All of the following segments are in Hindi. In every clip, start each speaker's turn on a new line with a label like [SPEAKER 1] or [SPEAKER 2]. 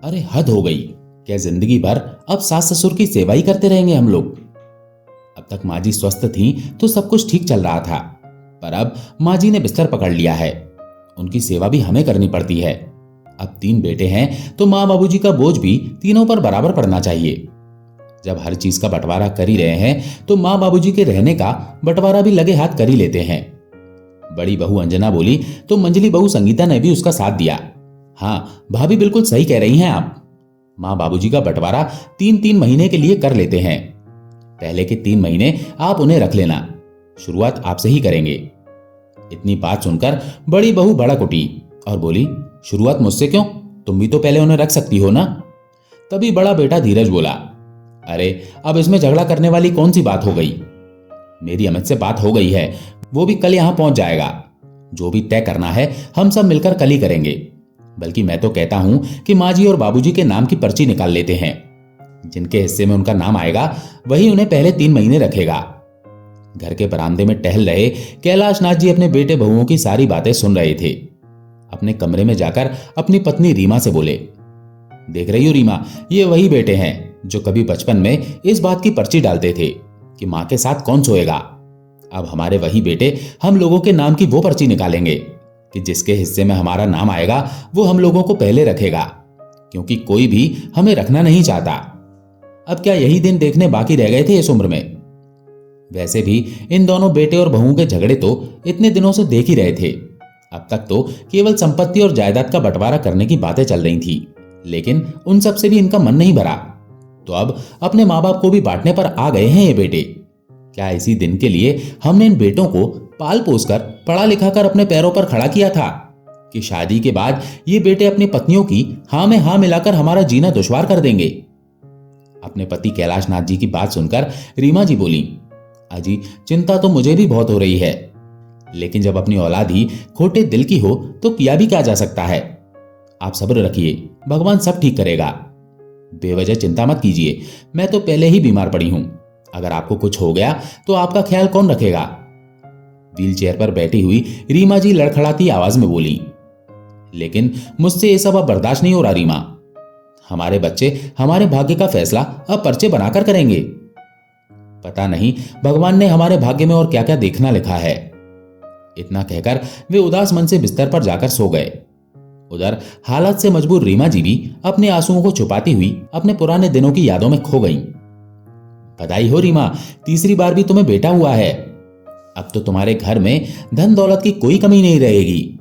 [SPEAKER 1] अरे हद हो गई। क्या जिंदगी भर अब सास ससुर की सेवा ही करते रहेंगे हम लोग? अब तक माँ जी स्वस्थ थीं तो सब कुछ ठीक चल रहा था, पर अब माँ जी ने बिस्तर पकड़ लिया है। उनकी सेवा भी हमें करनी पड़ती है। अब 3 बेटे हैं तो माँ बाबूजी का बोझ भी तीनों पर बराबर पड़ना चाहिए। जब हर चीज का बंटवारा कर ही रहे हैं तो माँ बाबूजी के रहने का बंटवारा भी लगे हाथ कर ही लेते हैं। बड़ी बहू अंजना बोली तो मंजली बहू संगीता ने भी उसका साथ दिया। हाँ भाभी, बिल्कुल सही कह रही हैं आप। माँ बाबूजी का बंटवारा 3-3 महीने के लिए कर लेते हैं। पहले के 3 महीने आप उन्हें रख लेना, शुरुआत आपसे ही करेंगे। इतनी बात सुनकर बड़ी बहू भड़क उठी और बोली, शुरुआत मुझसे क्यों? तुम भी तो पहले उन्हें रख सकती हो ना। तभी बड़ा बेटा धीरज बोला, अरे अब इसमें झगड़ा करने वाली कौन सी बात हो गई? मेरी अमित से बात हो गई है, वो भी कल यहां पहुंच जाएगा। जो भी तय करना है हम सब मिलकर कल ही करेंगे। बल्कि मैं तो कहता हूं कि माँ जी और बाबूजी के नाम की पर्ची निकाल लेते हैं। जिनके हिस्से में उनका नाम आएगा वही उन्हें पहले 3 महीने रखेगा। घर के बरामदे में टहल रहे कैलाश नाथ जी अपने बेटे बहुओं की सारी बातें सुन रहे थे। अपने कमरे में जाकर अपनी पत्नी रीमा से बोले, देख रही हो रीमा, ये वही बेटे हैं जो कभी बचपन में इस बात की पर्ची डालते थे कि मां के साथ कौन सोएगा। अब हमारे वही बेटे हम लोगों के नाम की वो पर्ची निकालेंगे कि जिसके हिस्से में हमारा नाम आएगा वो हम लोगों को पहले रखेगा, क्योंकि कोई भी हमें रखना नहीं चाहता। अब क्या यही दिन देखने बाकी रह गए थे इस उम्र में? वैसे भी इन दोनों बेटे और बहुओं के झगड़े तो इतने दिनों से देख ही रहे थे। अब तक तो केवल संपत्ति और जायदाद का बंटवारा करने की बातें चल रही थी, लेकिन उन सब से भी इनका मन नहीं भरा। तो अब अपने माँ बाप को भी बांटने पर आ गए हैं ये बेटे। क्या इसी दिन के लिए हमने इन बेटों को पाल पोस कर पढ़ा लिखा कर अपने पैरों पर खड़ा किया था कि शादी के बाद ये बेटे अपनी पत्नियों की हाँ में हाँ मिलाकर हमारा जीना दुश्वार कर देंगे? अपने पति कैलाश नाथ जी की बात सुनकर रीमा जी बोली, अजी चिंता तो मुझे भी बहुत हो रही है, लेकिन जब अपनी औलाद ही खोटे दिल की हो तो किया भी क्या जा सकता है। आप सब्र रखिए, भगवान सब ठीक करेगा। बेवजह चिंता मत कीजिए, मैं तो पहले ही बीमार पड़ी हूं। अगर आपको कुछ हो गया तो आपका ख्याल कौन रखेगा? व्हील चेयर पर बैठी हुई रीमा जी लड़खड़ाती आवाज में बोली, लेकिन मुझसे ये सब अब बर्दाश्त नहीं हो रहा रीमा। हमारे बच्चे हमारे भाग्य का फैसला अब पर्चे बनाकर करेंगे। पता नहीं भगवान ने हमारे भाग्य में और क्या क्या देखना लिखा है। इतना कहकर वे उदास मन से बिस्तर पर जाकर सो गए। उधर हालत से मजबूर रीमा जी भी अपने आंसुओं को छुपाती हुई अपने पुराने दिनों की यादों में खो गईं। बधाई हो रीमा, तीसरी बार भी तुम्हें बेटा हुआ है। अब तो तुम्हारे घर में धन दौलत की कोई कमी नहीं रहेगी।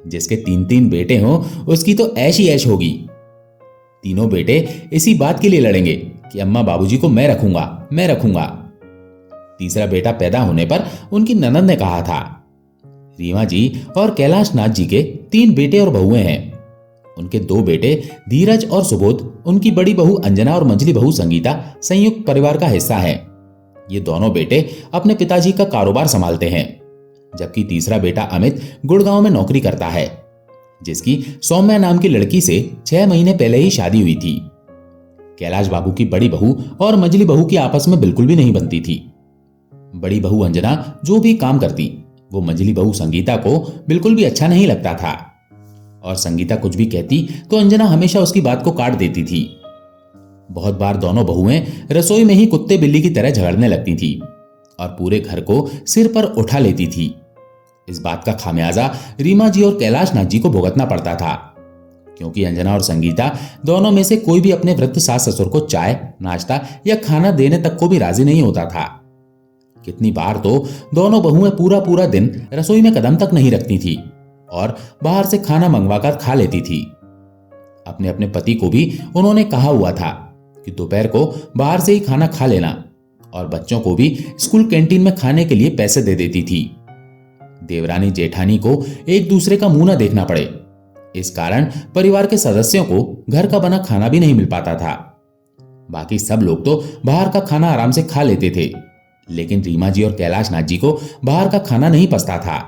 [SPEAKER 1] जिसके 3-3 बेटे हों उसकी तो ऐश ही ऐश होगी। तीनों बेटे इसी बात के लिए लड़ेंगे कि अम्मा बाबूजी को मैं रखूंगा, मैं रखूंगा। तीसरा बेटा पैदा होने पर उनकी ननद ने कहा था, रीमा जी और कैलाश नाथ जी के 3 बेटे और बहुएं हैं। उनके 2 बेटे धीरज और सुबोध, उनकी बड़ी बहू अंजना और मंजली बहू संगीता संयुक्त परिवार का हिस्सा हैं। ये दोनों बेटे अपने पिताजी का कारोबार संभालते हैं, जबकि तीसरा बेटा अमित गुड़गांव में नौकरी करता है, जिसकी सौम्या नाम की लड़की से 6 महीने पहले ही शादी हुई थी। कैलाश बाबू की बड़ी बहू और मंजली बहू की आपस में बिल्कुल भी नहीं बनती थी। बड़ी बहू अंजना जो भी काम करती वो मंजली बहू संगीता को बिल्कुल भी अच्छा नहीं लगता था, और संगीता कुछ भी कहती तो अंजना हमेशा उसकी बात को काट देती थी। बहुत बार दोनों बहुएं रसोई में ही कुत्ते बिल्ली की तरह झगड़ने लगती थी और पूरे घर को सिर पर उठा लेती थी। इस बात का खामियाजा रीमा जी और कैलाश नाथ जी को भुगतना पड़ता था, क्योंकि अंजना और संगीता दोनों में से कोई भी अपने वृद्ध सास ससुर को चाय, नाश्ता या खाना देने तक को भी राजी नहीं होता था। कितनी बार तो दोनों बहुएं पूरा पूरा दिन रसोई में कदम तक नहीं रखती थी और बाहर से खाना मंगवाकर खा लेती थी। अपने अपने पति को भी उन्होंने कहा हुआ था कि दोपहर को बाहर से ही खाना खा लेना, और बच्चों को भी स्कूल कैंटीन में खाने के लिए पैसे दे देती थी। देवरानी जेठानी को एक दूसरे का मुंह न देखना पड़े, इस कारण परिवार के सदस्यों को घर का बना खाना भी नहीं मिल पाता था। बाकी सब लोग तो बाहर का खाना आराम से खा लेते थे, लेकिन रीमा जी और कैलाश नाथ जी को बाहर का खाना नहीं पचता था।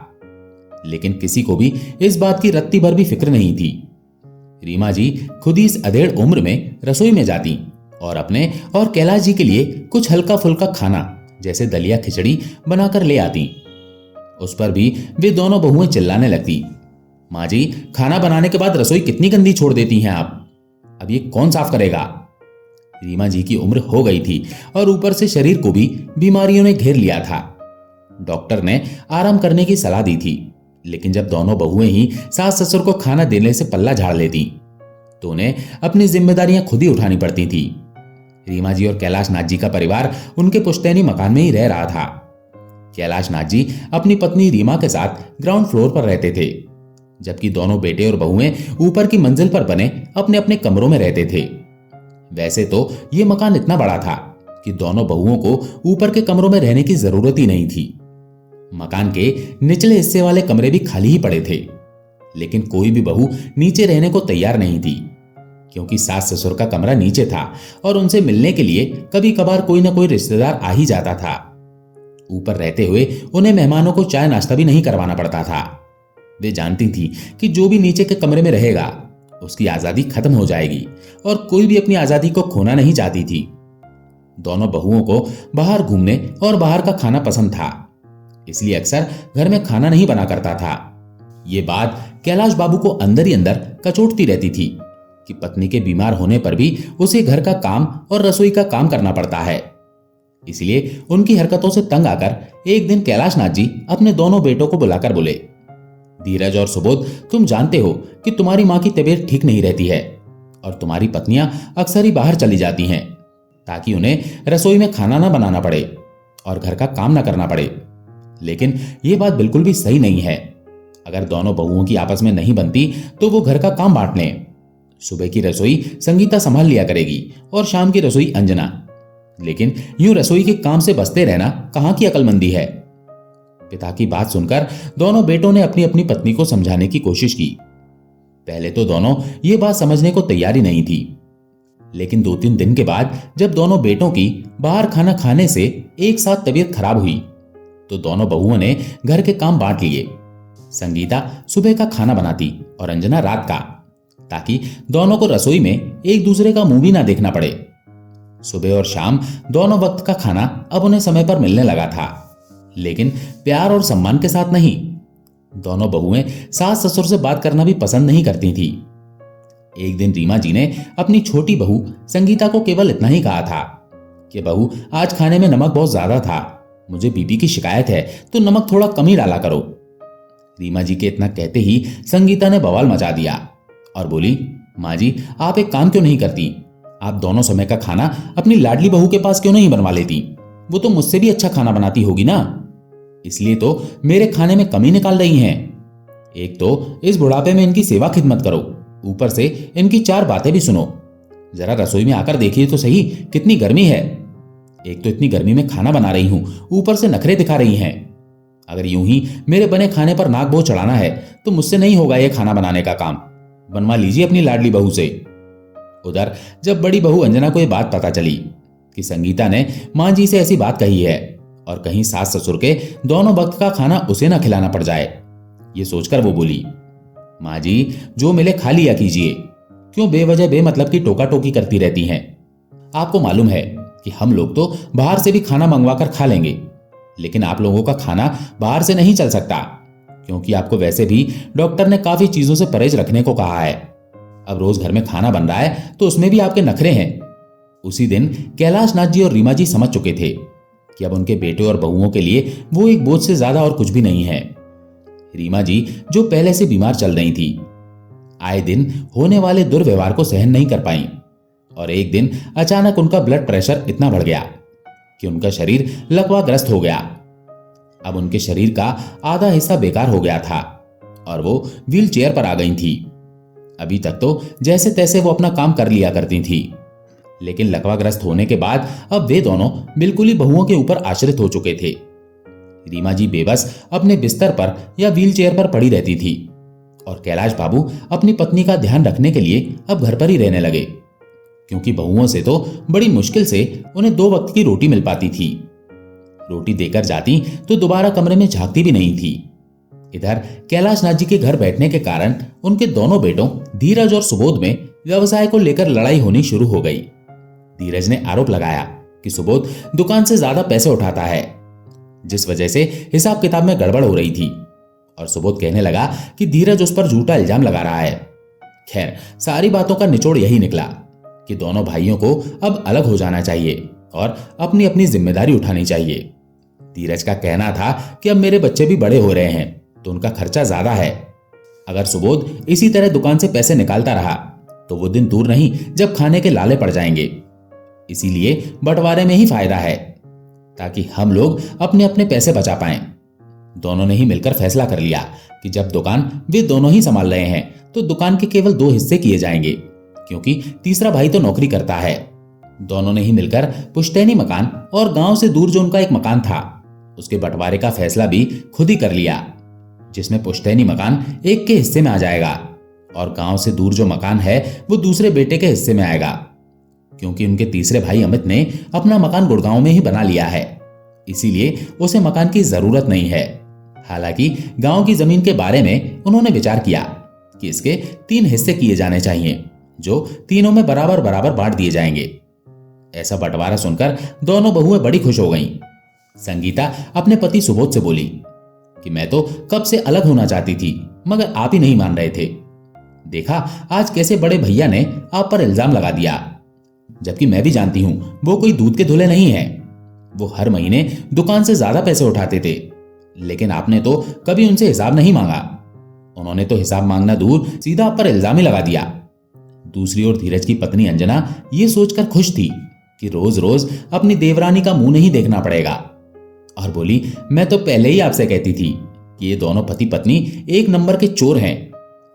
[SPEAKER 1] लेकिन किसी को भी इस बात की रत्ती भर भी फिक्र नहीं थी। रीमा जी खुद ही इस अधेड़ उम्र में रसोई में जाती और अपने और कैलाश जी के लिए कुछ हल्का फुल्का खाना जैसे दलिया खिचड़ी बनाकर ले आती। उस पर भी वे दोनों बहुएं चिल्लाने लगती, माँ जी खाना बनाने के बाद रसोई कितनी गंदी छोड़ देती हैं आप। अब ये कौन साफ करेगा? रीमा जी की उम्र हो गई थी और ऊपर से शरीर को भी बीमारियों ने घेर लिया था। डॉक्टर ने आराम करने की सलाह दी थी, लेकिन जब दोनों बहुएं ही सास ससुर को खाना देने से पल्ला झाड़ लेती तो उन्हें अपनी जिम्मेदारियां खुद ही उठानी पड़ती थी। रीमा जी और कैलाश नाथ जी का परिवार उनके पुश्तैनी मकान में ही रह रहा था। कैलाश नाथ जी अपनी पत्नी रीमा के साथ ग्राउंड फ्लोर पर रहते थे, जबकि दोनों बेटे और बहुएं ऊपर की मंजिल पर बने अपने अपने कमरों में रहते थे। वैसे तो ये मकान इतना बड़ा था कि दोनों बहुओं को ऊपर के कमरों में रहने की जरूरत ही नहीं थी। मकान के निचले हिस्से वाले कमरे भी खाली ही पड़े थे, लेकिन कोई भी बहू नीचे रहने को तैयार नहीं थी, क्योंकि सास ससुर का कमरा नीचे था और उनसे मिलने के लिए कभी कभार कोई ना कोई रिश्तेदार आ ही जाता था। ऊपर रहते हुए उन्हें मेहमानों को चाय नाश्ता भी नहीं करवाना पड़ता था। वे जानती थी कि जो भी नीचे के कमरे में रहेगा उसकी आजादी खत्म हो जाएगी और कोई भी अपनी आजादी को खोना नहीं चाहती थी। दोनों बहुओं को बाहर घूमने और बाहर का खाना पसंद था, इसलिए अक्सर घर में खाना नहीं बना करता था। ये बात कैलाश बाबू को अंदर ही अंदर कचोटती रहती थी कि पत्नी के बीमार होने पर भी उसे घर का काम और रसोई का काम करना पड़ता है। इसलिए उनकी हरकतों से तंग आकर एक दिन कैलाश नाथ जी अपने दोनों बेटों को बुलाकर बोले, धीरज और सुबोध, तुम जानते हो कि तुम्हारी मां की तबीयत ठीक नहीं रहती है और तुम्हारी पत्नियां अक्सर ही बाहर चली जाती हैं ताकि उन्हें रसोई में खाना ना बनाना पड़े और घर का काम ना करना पड़े। लेकिन यह बात बिल्कुल भी सही नहीं है। अगर दोनों बहुओं की आपस में नहीं बनती तो वो घर का काम बांट लें। सुबह की रसोई संगीता संभाल लिया करेगी और शाम की रसोई अंजना। लेकिन यूं रसोई के काम से बचते रहना कहां की अक्लमंदी है। पिता की बात सुनकर दोनों बेटों ने अपनी अपनी पत्नी को समझाने की कोशिश की। पहले तो दोनों ये बात समझने को तैयार ही नहीं थी, लेकिन 2-3 दिन के बाद जब दोनों बेटों की बाहर खाना खाने से एक साथ तबीयत खराब हुई तो दोनों बहुओं ने घर के काम बांट लिए। संगीता सुबह का खाना बनाती और अंजना रात का, ताकि दोनों को रसोई में एक दूसरे का मुंह भी ना देखना पड़े। सुबह और शाम दोनों वक्त का खाना अब उन्हें समय पर मिलने लगा था, लेकिन प्यार और सम्मान के साथ नहीं। दोनों बहुएं सास ससुर से बात करना भी पसंद नहीं करती थी। एक दिन रीमा जी ने अपनी छोटी बहू संगीता को केवल इतना ही कहा था कि बहू, आज खाने में नमक बहुत ज्यादा था, मुझे बीपी की शिकायत है तो नमक थोड़ा कम ही डाला करो। रीमा जी के इतना कहते ही संगीता ने बवाल मचा दिया और बोली, माँ जी, आप एक काम क्यों नहीं करती? आप दोनों समय का खाना अपनी लाडली बहू के पास क्यों नहीं बनवा लेती? वो तो मुझसे भी अच्छा खाना बनाती होगी ना, इसलिए तो मेरे खाने में कमी निकाल रही हैं। एक तो इस बुढ़ापे में इनकी सेवा खिदमत करो, ऊपर से इनकी 4 बातें भी सुनो। जरा रसोई में आकर देखिए तो सही कितनी गर्मी है। एक तो इतनी गर्मी में खाना बना रही हूं, ऊपर से नखरे दिखा रही हैं। अगर यूं ही मेरे बने खाने पर नाक बोझ चढ़ाना है तो मुझसे नहीं होगा ये खाना बनाने का काम। बनवा लीजिए अपनी लाडली बहू से। उधर जब बड़ी बहू अंजना को यह बात पता चली कि संगीता ने मां जी से ऐसी बात कही है और कहीं सास ससुर के दोनों वक्त का खाना उसे ना खिलाना पड़ जाए, ये सोचकर वो बोली, मां जी, जो मिले खा लिया कीजिए, क्यों बेवजह बेमतलब की टोका टोकी करती रहती हैं। आपको मालूम है कि हम लोग तो बाहर से भी खाना मंगवा कर खा लेंगे, लेकिन आप लोगों का खाना बाहर से नहीं चल सकता, क्योंकि आपको वैसे भी डॉक्टर ने काफी चीजों से परहेज रखने को कहा है। अब रोज घर में खाना बन रहा है तो उसमें भी आपके नखरे हैं। उसी दिन कैलाश नाथ जी और रीमा जी समझ चुके थे कि अब उनके बेटे और बहुओं के लिए वो एक बोझ से ज्यादा और कुछ भी नहीं है। रीमा जी जो पहले से बीमार चल रही थी, आए दिन होने वाले दुर्व्यवहार को सहन नहीं कर पाई और एक दिन अचानक उनका ब्लड प्रेशर इतना बढ़ गया कि उनका शरीर लकवाग्रस्त हो गया। अब उनके शरीर का आधा हिस्सा बेकार हो गया था और वो व्हील चेयर पर आ गई थी। अभी तक तो जैसे तैसे वो अपना काम कर लिया करती थी, लेकिन लकवाग्रस्त होने के बाद अब वे दोनों बिल्कुल ही बहुओं के ऊपर आश्रित हो चुके थे। रीमा जी बेबस अपने बिस्तर पर या व्हील चेयर पर पड़ी रहती थी और कैलाश बाबू अपनी पत्नी का ध्यान रखने के लिए अब घर पर ही रहने लगे, क्योंकि बहुओं से तो बड़ी मुश्किल से उन्हें 2 वक्त की रोटी मिल पाती थी। रोटी देकर जाती तो दोबारा कमरे में झांकती भी नहीं थी। इधर कैलाश नाथ जी के घर बैठने के कारण उनके दोनों बेटों धीरज और सुबोध में व्यवसाय को लेकर लड़ाई होनी शुरू हो गई। धीरज ने आरोप लगाया कि सुबोध दुकान से ज्यादा पैसे उठाता है, जिस वजह से हिसाब किताब में गड़बड़ हो रही थी, और सुबोध कहने लगा कि धीरज उस पर झूठा इल्जाम लगा रहा है। खैर, सारी बातों का निचोड़ यही निकला कि दोनों भाइयों को अब अलग हो जाना चाहिए और अपनी अपनी जिम्मेदारी उठानी चाहिए। धीरज का कहना था कि अब मेरे बच्चे भी बड़े हो रहे हैं तो उनका खर्चा ज्यादा है। अगर सुबोध इसी तरह दुकान से पैसे निकालता रहा तो वो दिन दूर नहीं जब खाने के लाले पड़ जाएंगे। इसीलिए बंटवारे में ही फायदा है, ताकि हम लोग अपने अपने पैसे बचा पाएं। दोनों ने ही मिलकर फैसला कर लिया कि जब दुकान वे दोनों ही संभाल रहे हैं तो दुकान के केवल 2 हिस्से किए जाएंगे, क्योंकि तीसरा भाई तो नौकरी करता है। दोनों ने ही मिलकर पुश्तैनी मकान और गांव से दूर जो उनका एक मकान था उसके बंटवारे का फैसला भी खुद ही कर लिया, जिसमें पुश्तैनी मकान एक के हिस्से में आ जाएगा और गांव से दूर जो मकान है वो दूसरे बेटे के हिस्से में आएगा, क्योंकि उनके तीसरे भाई अमित ने अपना मकान गुड़गांव में ही बना लिया है, इसीलिए उसे मकान की जरूरत नहीं है। हालांकि गांव की जमीन के बारे में उन्होंने विचार किया कि इसके 3 हिस्से किए जाने चाहिए, जो तीनों में बराबर बराबर बांट दिए जाएंगे। ऐसा बंटवारा सुनकर दोनों बहुएं बड़ी खुश हो गईं। संगीता अपने पति सुबोध से बोली कि मैं तो कब से अलग होना चाहती थी, मगर आप ही नहीं मान रहे थे। देखा आज कैसे बड़े भैया ने आप पर इल्जाम लगा दिया, जबकि मैं भी जानती हूं वो कोई दूध के धुले नहीं है। वो हर महीने दुकान से ज्यादा पैसे उठाते थे, लेकिन आपने तो कभी उनसे हिसाब नहीं मांगा। उन्होंने तो हिसाब मांगना दूर, सीधा आप पर इल्जाम ही लगा दिया। दूसरी ओर धीरज की पत्नी अंजना ये सोचकर खुश थी कि रोज रोज अपनी देवरानी का मुंह नहीं देखना पड़ेगा, और बोली मैं तो पहले ही आपसे कहती थी कि ये दोनों पति पत्नी एक नंबर के चोर हैं।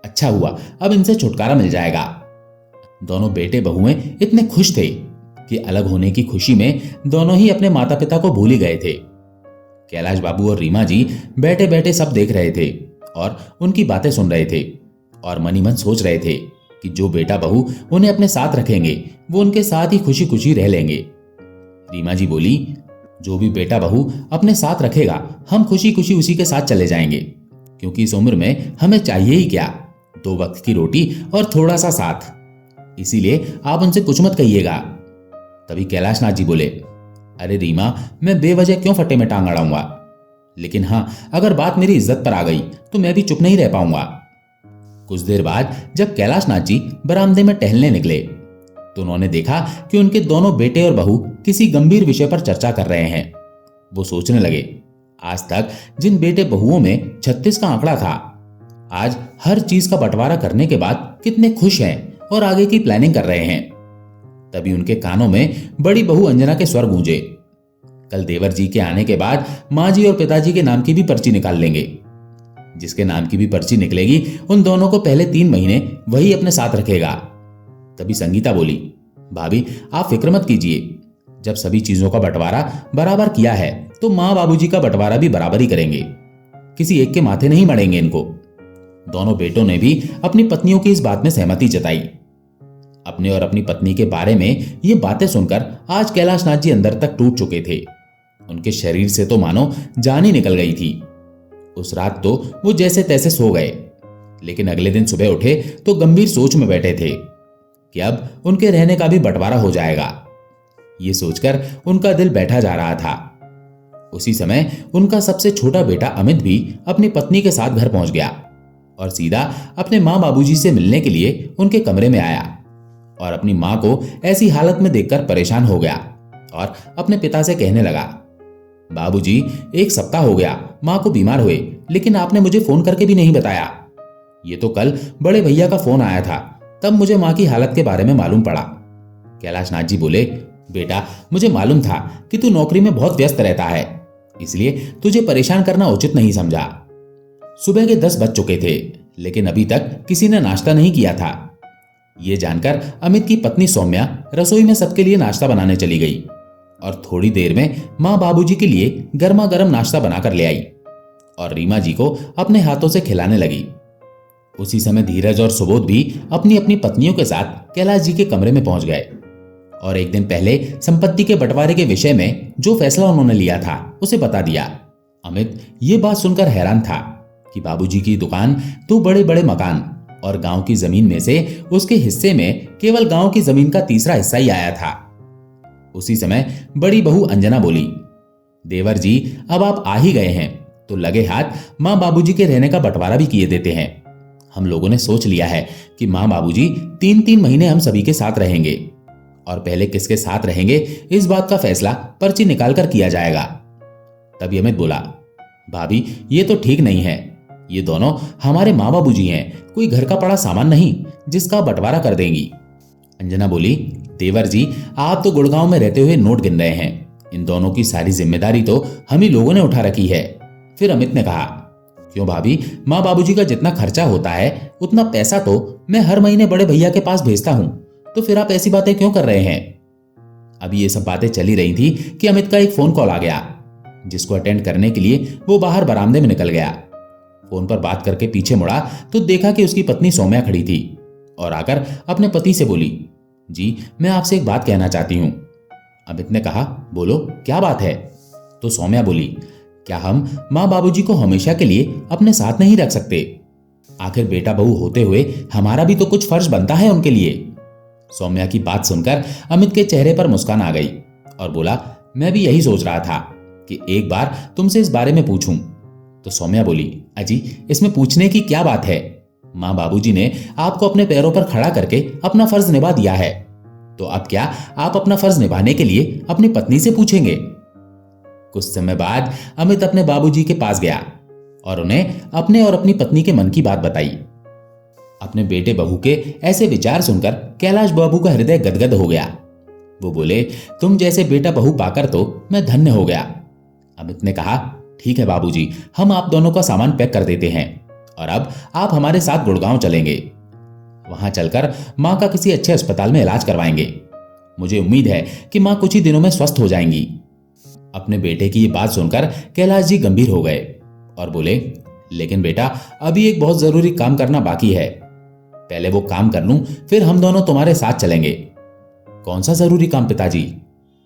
[SPEAKER 1] अच्छा हुआ अब इनसे छुटकारा मिल जाएगा। दोनों बेटे बहुएं इतने खुश थे कि अलग होने की खुशी में दोनों ही अपने माता पिता को भूल ही गए थे। कैलाश बाबू और रीमा जी बैठे बैठे सब देख रहे थे और उनकी बातें सुन रहे थे, और मन ही मन सोच रहे थे कि जो बेटा बहू उन्हें अपने साथ रखेंगे वो उनके साथ ही खुशी खुशी रह लेंगे। रीमा जी बोली, जो भी बेटा बहू अपने साथ रखेगा हम खुशी खुशी उसी के साथ चले जाएंगे, क्योंकि इस उम्र में हमें चाहिए ही क्या, 2 वक्त की रोटी और थोड़ा सा साथ। इसीलिए आप उनसे कुछ मत कहिएगा। तभी कैलाश नाथ जी बोले, अरे रीमा, मैं बेवजह क्यों फट्टे में टांग अड़ाऊंगा, लेकिन हाँ अगर बात मेरी इज्जत पर आ गई तो मैं भी चुप नहीं रह पाऊंगा। कुछ देर बाद जब कैलाश नाथ जी बरामदे में टहलने निकले तो उन्होंने देखा कि उनके दोनों बेटे और बहू किसी गंभीर विषय पर चर्चा कर रहे हैं। वो सोचने लगे, आज तक जिन बेटे बहुओं में 36 का आंकड़ा था, आज हर चीज का बंटवारा करने के बाद कितने खुश हैं और आगे की प्लानिंग कर रहे हैं। तभी उनके कानों में बड़ी बहू अंजना के स्वर गूंजे, कल देवर जी के आने के बाद माँ जी और पिताजी के नाम की भी पर्ची निकाल लेंगे। जिसके नाम की भी पर्ची निकलेगी उन दोनों को पहले 3 महीने वही अपने साथ रखेगा। तभी संगीता बोली, भाभी आप फिक्र मत कीजिए, जब सभी चीजों का बंटवारा बराबर किया है तो माँ बाबूजी का बंटवारा भी बराबर ही करेंगे, किसी एक के माथे नहीं मड़ेंगे इनको। दोनों बेटों ने भी अपनी पत्नियों की इस बात में सहमति जताई। अपने और अपनी पत्नी के बारे में ये बातें सुनकर आज कैलाश नाथ जी अंदर तक टूट चुके थे। उनके शरीर से तो मानो जान ही निकल गई थी। उस रात तो वो जैसे तैसे सो गए, लेकिन अगले दिन सुबह उठे तो गंभीर सोच में बैठे थे कि अब उनके रहने का भी बंटवारा हो जाएगा। ये सोचकर उनका दिल बैठा जा रहा था। उसी समय उनका सबसे छोटा बेटा अमित भी अपनी पत्नी के साथ घर पहुंच गया और सीधा अपने माँ बाबूजी से मिलने के लिए उनके कमरे में आया, और अपनी माँ को ऐसी हालत में देखकर परेशान हो गया और अपने पिता से कहने लगा, बाबूजी 1 सप्ताह हो गया माँ को बीमार हुए, लेकिन आपने मुझे फोन करके भी नहीं बताया। ये तो कल बड़े भैया का फोन आया था, तब मुझे माँ की हालत के बारे में मालूम पड़ा। कैलाश नाथ जी बोले, बेटा मुझे मालूम था कि तू नौकरी में बहुत व्यस्त रहता है, इसलिए तुझे परेशान करना उचित नहीं समझा। सुबह के 10 बज चुके थे, लेकिन अभी तक किसी ने नाश्ता नहीं किया था। ये जानकर अमित की पत्नी सौम्या रसोई में सबके लिए नाश्ता बनाने चली गई और थोड़ी देर में माँ बाबूजी के लिए गर्मा गर्म नाश्ता बनाकर ले आई और रीमा जी को अपने हाथों से खिलाने लगी। उसी समय धीरज और सुबोध भी अपनी अपनी पत्नियों के साथ कैलाश जी के कमरे में पहुंच गए और एक दिन पहले संपत्ति के बंटवारे के विषय में जो फैसला उन्होंने लिया था उसे बता दिया। अमित ये बात सुनकर हैरान था कि बाबूजी की दुकान, 2 बड़े बड़े मकान और गांव की जमीन में से उसके हिस्से में केवल गांव की जमीन का तीसरा हिस्सा ही आया था। उसी समय बड़ी बहू अंजना बोली, देवर जी अब आप आ ही गए हैं तो लगे हाथ माँ बाबूजी के रहने का बंटवारा भी किए देते हैं। हम लोगों ने सोच लिया है कि माँ बाबूजी 3-3 महीने हम सभी के साथ रहेंगे, और पहले किसके साथ रहेंगे इस बात का फैसला पर्ची निकालकर किया जाएगा। तभी अमित बोला, भाभी ये तो ठीक नहीं है, ये दोनों हमारे माँ बाबूजी हैं, कोई घर का पड़ा सामान नहीं जिसका बंटवारा कर देंगी। अंजना बोली, देवर जी आप तो गुड़गांव में रहते हुए नोट गिन रहे हैं, इन दोनों की सारी जिम्मेदारी तो हम ही लोगों ने उठा रखी है। फिर अमित ने कहा, क्यों भाभी, माँ बाबूजी का जितना खर्चा होता है उतना पैसा तो मैं हर महीने बड़े भैया के पास भेजता हूं, तो फिर आप ऐसी बातें क्यों कर रहे हैं। अभी ये सब बातें चली रही थी कि अमित का एक फोन कॉल आ गया, जिसको अटेंड करने के लिए वो बाहर बरामदे में निकल गया। फोन पर बात करके पीछे मुड़ा तो देखा कि उसकी पत्नी सौम्या खड़ी थी और आकर अपने पति से बोली, जी मैं आपसे एक बात कहना चाहती हूं। अमित ने कहा, बोलो क्या बात है। तो सौम्या बोली, क्या हम माँ बाबूजी को हमेशा के लिए अपने साथ नहीं रख सकते? आखिर बेटा बहू होते हुए हमारा भी तो कुछ फर्ज बनता है उनके लिए। सौम्या की बात सुनकर अमित के चेहरे पर मुस्कान आ गई और बोला, मैं भी यही सोच रहा था कि एक बार तुमसे इस बारे में पूछूं। तो सौम्या बोली, अजी इसमें पूछने की क्या बात है, माँ बाबूजी ने आपको अपने पैरों पर खड़ा करके अपना फर्ज निभा दिया है, तो अब क्या आप अपना फर्ज निभाने के लिए अपनी पत्नी से पूछेंगे? कुछ समय बाद अमित अपने बाबूजी के पास गया और उन्हें अपने और अपनी पत्नी के मन की बात बताई। अपने बेटे बहू के ऐसे विचार सुनकर कैलाश बाबू का हृदय गदगद हो गया। वो बोले, तुम जैसे बेटा बहू पाकर तो मैं धन्य हो गया। अमित ने कहा, ठीक है बाबूजी, हम आप दोनों का सामान पैक कर देते हैं और अब आप हमारे साथ गुड़गांव चलेंगे। वहां चलकर माँ का किसी अच्छे अस्पताल में इलाज करवाएंगे। मुझे उम्मीद है कि माँ कुछ ही दिनों में स्वस्थ हो जाएंगी। अपने बेटे की ये बात सुनकर कैलाश जी गंभीर हो गए और बोले, लेकिन बेटा अभी एक बहुत जरूरी काम करना बाकी है, पहले वो काम कर लूं फिर हम दोनों तुम्हारे साथ चलेंगे। कौन सा जरूरी काम पिताजी?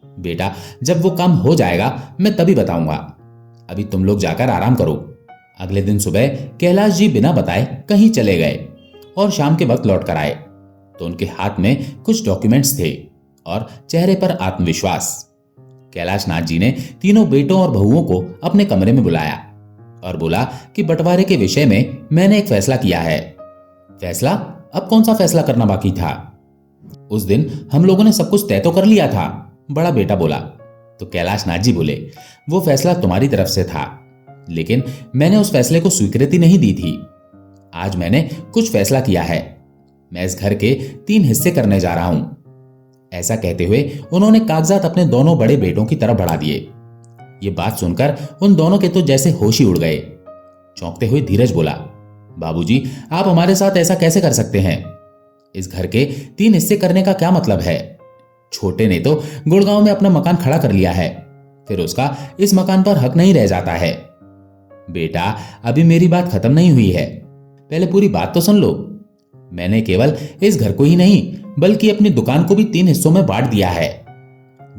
[SPEAKER 1] बेटा जब वो काम हो जाएगा मैं तभी बताऊंगा, अभी तुम लोग जाकर आराम करो। अगले दिन सुबह कैलाश जी बिना बताए कहीं चले गए और शाम के वक्त लौट कर आए तो उनके हाथ में कुछ डॉक्यूमेंट्स थे और चेहरे पर आत्मविश्वास। कैलाश नाथ जी ने तीनों बेटों और बहुओं को अपने कमरे में बुलाया और बोला कि बंटवारे के विषय में मैंने एक फैसला किया है। फैसला? अब कौन सा फैसला करना बाकी था? उस दिन हम लोगों ने सब कुछ तय तो कर लिया था, बड़ा बेटा बोला। तो कैलाश नाथ जी बोले, वो फैसला तुम्हारी तरफ से था, लेकिन मैंने उस फैसले को स्वीकृति नहीं दी थी। आज मैंने कुछ फैसला किया है, मैं इस घर के 3 हिस्से करने जा रहा हूं। ऐसा कहते हुए उन्होंने कागजात अपने दोनों बड़े बेटों की तरफ बढ़ा दिए। ये बात सुनकर उन दोनों के तो जैसे होश ही उड़ गए। चौंकते हुए धीरज बोला, बाबूजी आप हमारे साथ ऐसा कैसे कर सकते हैं? इस घर के 3 हिस्से करने का क्या मतलब है? छोटे ने तो गुड़गांव में अपना मकान खड़ा कर लिया है, फिर उसका इस मकान पर हक नहीं रह जाता है। बेटा अभी मेरी बात खत्म नहीं हुई है, पहले पूरी बात तो सुन लो। मैंने केवल इस घर को ही नहीं बल्कि अपनी दुकान को भी 3 हिस्सों में बांट दिया है।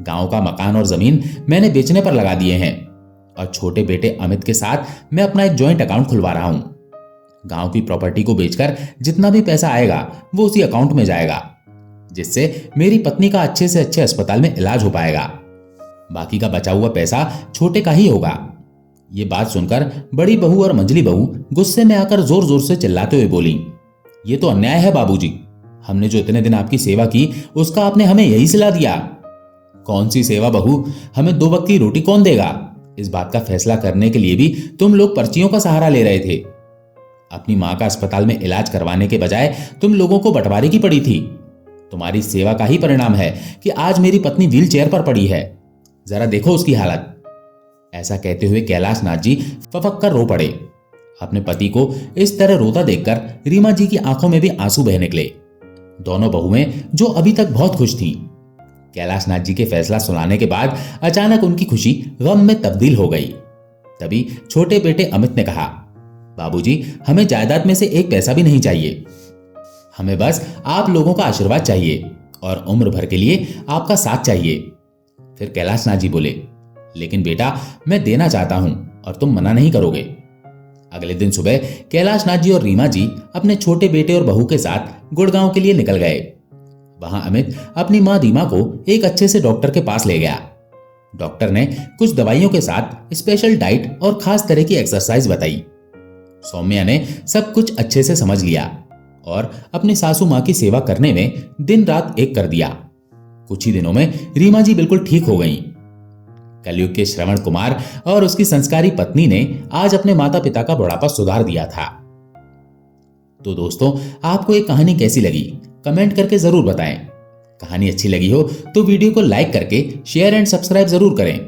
[SPEAKER 1] गांव का मकान और जमीन मैंने बेचने पर लगा दिए हैं और छोटे बेटे अमित के साथ मैं अपना एक जॉइंट अकाउंट खुलवा रहा हूं। गांव की प्रॉपर्टी को बेचकर जितना भी पैसा आएगा वो उसी अकाउंट में जाएगा, जिससे मेरी पत्नी का अच्छे से अच्छे अस्पताल में इलाज हो पाएगा। बाकी का बचा हुआ पैसा छोटे का ही होगा। ये बात सुनकर बड़ी बहू और मंजली बहू गुस्से में आकर जोर जोर से चिल्लाते हुए बोली, ये तो अन्याय है बाबूजी, हमने जो इतने दिन आपकी सेवा की उसका आपने हमें यही सिला दिया। कौन सी सेवा बहू, हमें 2 वक्त की रोटी कौन देगा? इस बात का फैसला करने के लिए भी तुम लोग पर्चियों का सहारा ले रहे थे। अपनी मां का अस्पताल में इलाज करवाने के बजाय तुम लोगों को बंटवारे की पड़ी थी। तुम्हारी सेवा का ही परिणाम है कि आज मेरी पत्नी व्हील चेयर पर पड़ी है, जरा देखो उसकी हालत। ऐसा कहते हुए कैलाश नाथ जी फपक कर रो पड़े। अपने पति को इस तरह रोता देखकर रीमा जी की आंखों में भी आंसू बह निकले। दोनों बहुएं जो अभी तक बहुत खुश थीं, कैलाश नाथ जी के फैसला सुनाने के बाद अचानक उनकी खुशी गम में तब्दील हो गई। तभी छोटे बेटे अमित ने कहा, बाबूजी हमें जायदाद में से 1 पैसा भी नहीं चाहिए, हमें बस आप लोगों का आशीर्वाद चाहिए और उम्र भर के लिए आपका साथ चाहिए। फिर कैलाश नाथ जी बोले, लेकिन बेटा मैं देना चाहता हूं और तुम मना नहीं करोगे। अगले दिन सुबह कैलाश नाथ जी और रीमा जी अपने छोटे बेटे और बहू के साथ गुड़गांव के लिए निकल गए। वहां अमित अपनी मां रीमा को एक अच्छे से डॉक्टर के पास ले गया। डॉक्टर ने कुछ दवाइयों के साथ स्पेशल डाइट और खास तरह की एक्सरसाइज बताई। सौम्या ने सब कुछ अच्छे से समझ लिया और अपनी सासू माँ की सेवा करने में दिन रात एक कर दिया। कुछ ही दिनों में रीमा जी बिल्कुल ठीक हो गईं। कलयुग के श्रवण कुमार और उसकी संस्कारी पत्नी ने आज अपने माता पिता का बुढ़ापा सुधार दिया था। तो दोस्तों, आपको ये कहानी कैसी लगी कमेंट करके जरूर बताएं। कहानी अच्छी लगी हो तो वीडियो को लाइक करके शेयर एंड सब्सक्राइब जरूर करें।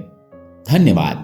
[SPEAKER 1] धन्यवाद।